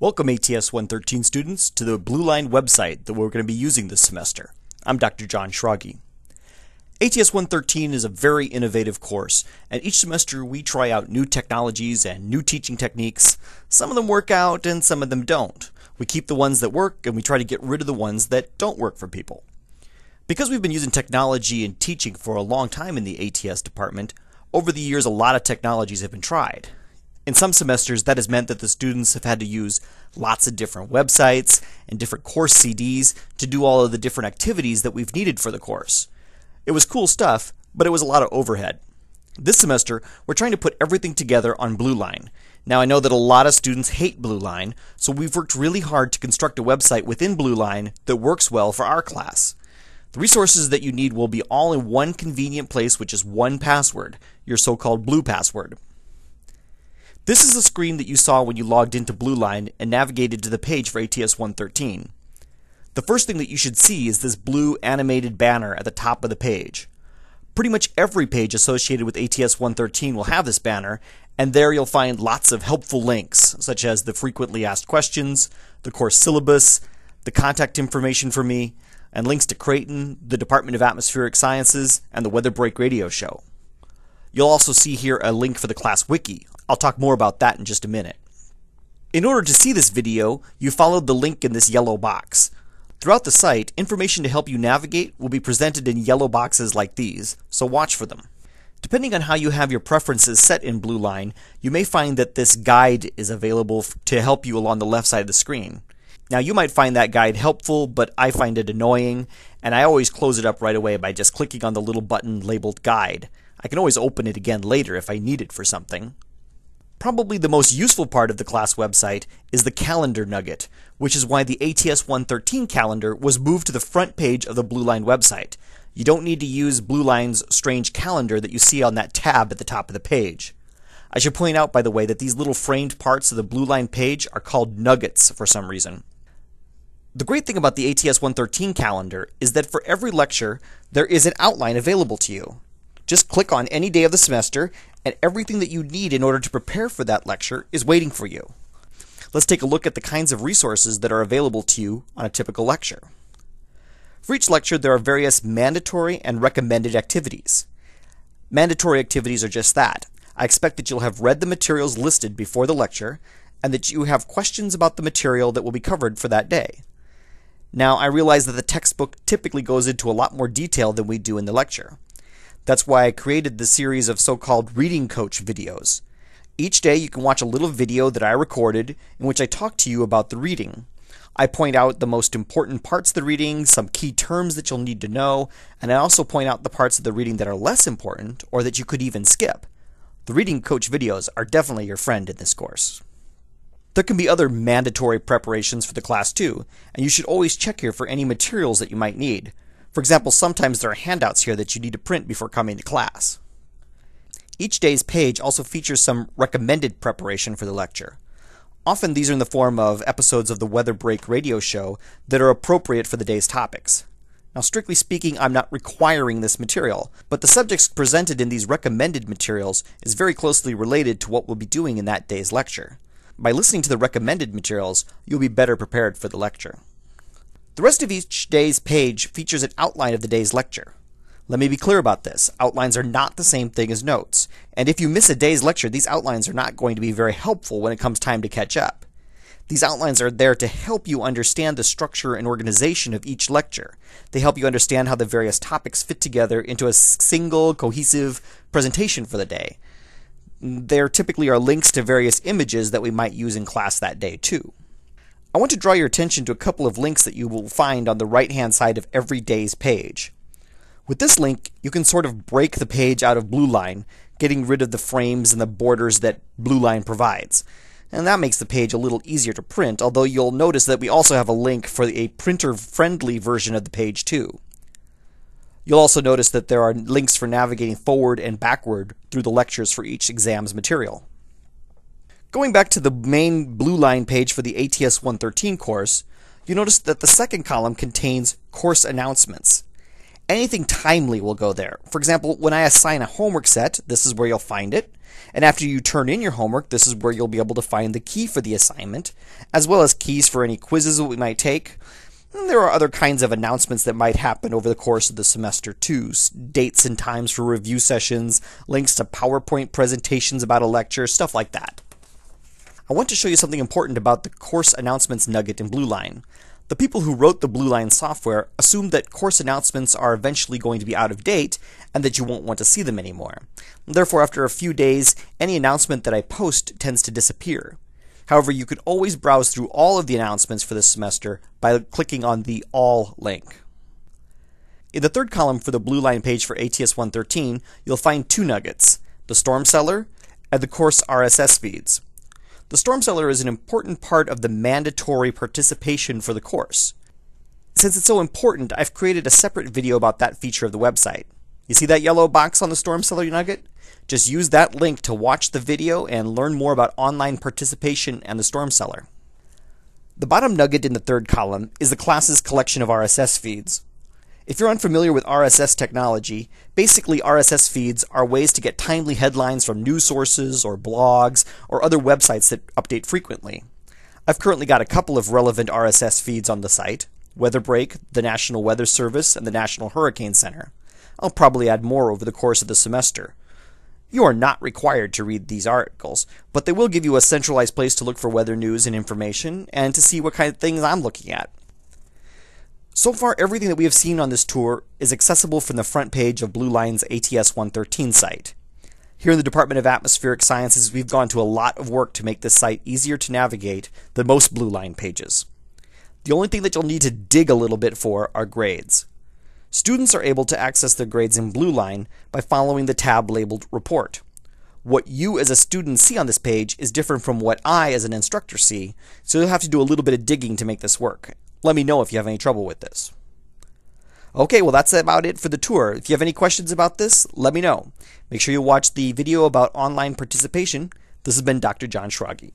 Welcome ATS 113 students to the Blueline website that we're going to be using this semester. I'm Dr. John Schrage. ATS 113 is a very innovative course, and each semester we try out new technologies and new teaching techniques. Some of them work out and some of them don't. We keep the ones that work and we try to get rid of the ones that don't work for people. Because we've been using technology and teaching for a long time in the ATS department, over the years a lot of technologies have been tried. In some semesters, that has meant that the students have had to use lots of different websites and different course CDs to do all of the different activities that we've needed for the course. It was cool stuff, but it was a lot of overhead. This semester, we're trying to put everything together on Blueline. Now, I know that a lot of students hate Blueline, so we've worked really hard to construct a website within Blueline that works well for our class. The resources that you need will be all in one convenient place, which is one password, your so-called blue password. This is the screen that you saw when you logged into Blueline and navigated to the page for ATS 113. The first thing that you should see is this blue animated banner at the top of the page. Pretty much every page associated with ATS 113 will have this banner, and there you'll find lots of helpful links, such as the frequently asked questions, the course syllabus, the contact information for me, and links to Creighton, the Department of Atmospheric Sciences, and the Weather Break radio show. You'll also see here a link for the class wiki. I'll talk more about that in just a minute. In order to see this video, you followed the link in this yellow box. Throughout the site, information to help you navigate will be presented in yellow boxes like these, so watch for them. Depending on how you have your preferences set in Blueline, you may find that this guide is available to help you along the left side of the screen. Now, you might find that guide helpful, but I find it annoying, and I always close it up right away by just clicking on the little button labeled Guide. I can always open it again later if I need it for something. Probably the most useful part of the class website is the calendar nugget, which is why the ATS 113 calendar was moved to the front page of the Blueline website. You don't need to use Blueline's strange calendar that you see on that tab at the top of the page. I should point out, by the way, that these little framed parts of the Blueline page are called nuggets for some reason. The great thing about the ATS 113 calendar is that for every lecture, there is an outline available to you. Just click on any day of the semester, and everything that you need in order to prepare for that lecture is waiting for you. Let's take a look at the kinds of resources that are available to you on a typical lecture. For each lecture, there are various mandatory and recommended activities. Mandatory activities are just that. I expect that you'll have read the materials listed before the lecture, and that you have questions about the material that will be covered for that day. Now, I realize that the textbook typically goes into a lot more detail than we do in the lecture. That's why I created the series of so-called Reading Coach videos. Each day you can watch a little video that I recorded in which I talk to you about the reading. I point out the most important parts of the reading, some key terms that you'll need to know, and I also point out the parts of the reading that are less important or that you could even skip. The Reading Coach videos are definitely your friend in this course. There can be other mandatory preparations for the class too, and you should always check here for any materials that you might need. For example, sometimes there are handouts here that you need to print before coming to class. Each day's page also features some recommended preparation for the lecture. Often these are in the form of episodes of the Weather Break radio show that are appropriate for the day's topics. Now, strictly speaking, I'm not requiring this material, but the subjects presented in these recommended materials is very closely related to what we'll be doing in that day's lecture. By listening to the recommended materials, you'll be better prepared for the lecture. The rest of each day's page features an outline of the day's lecture. Let me be clear about this. Outlines are not the same thing as notes, and if you miss a day's lecture, these outlines are not going to be very helpful when it comes time to catch up. These outlines are there to help you understand the structure and organization of each lecture. They help you understand how the various topics fit together into a single, cohesive presentation for the day. There typically are links to various images that we might use in class that day too. I want to draw your attention to a couple of links that you will find on the right-hand side of every day's page. With this link, you can sort of break the page out of Blueline, getting rid of the frames and the borders that Blueline provides. And that makes the page a little easier to print, although you'll notice that we also have a link for a printer-friendly version of the page too. You'll also notice that there are links for navigating forward and backward through the lectures for each exam's material. Going back to the main Blueline page for the ATS 113 course, you notice that the second column contains course announcements. Anything timely will go there. For example, when I assign a homework set, this is where you'll find it. And after you turn in your homework, this is where you'll be able to find the key for the assignment, as well as keys for any quizzes that we might take. And there are other kinds of announcements that might happen over the course of the semester too. Dates and times for review sessions, links to PowerPoint presentations about a lecture, stuff like that. I want to show you something important about the course announcements nugget in Blueline. The people who wrote the Blueline software assumed that course announcements are eventually going to be out of date and that you won't want to see them anymore. Therefore, after a few days, any announcement that I post tends to disappear. However, you could always browse through all of the announcements for this semester by clicking on the All link. In the third column for the Blueline page for ATS 113, you'll find two nuggets, the Storm Cellar and the course RSS feeds. The Storm Cellar is an important part of the mandatory participation for the course. Since it's so important, I've created a separate video about that feature of the website. You see that yellow box on the Storm Cellar nugget? Just use that link to watch the video and learn more about online participation and the Storm Cellar. The bottom nugget in the third column is the class's collection of RSS feeds. If you're unfamiliar with RSS technology, basically RSS feeds are ways to get timely headlines from news sources or blogs or other websites that update frequently. I've currently got a couple of relevant RSS feeds on the site: WeatherBreak, the National Weather Service, and the National Hurricane Center. I'll probably add more over the course of the semester. You are not required to read these articles, but they will give you a centralized place to look for weather news and information and to see what kind of things I'm looking at. So far, everything that we have seen on this tour is accessible from the front page of Blueline's ATS 113 site. Here in the Department of Atmospheric Sciences, we've gone to a lot of work to make this site easier to navigate than most Blueline pages. The only thing that you'll need to dig a little bit for are grades. Students are able to access their grades in Blueline by following the tab labeled Report. What you as a student see on this page is different from what I as an instructor see, so you'll have to do a little bit of digging to make this work. Let me know if you have any trouble with this. Okay, well that's about it for the tour. If you have any questions about this, let me know. Make sure you watch the video about online participation. This has been Dr. John Schrage.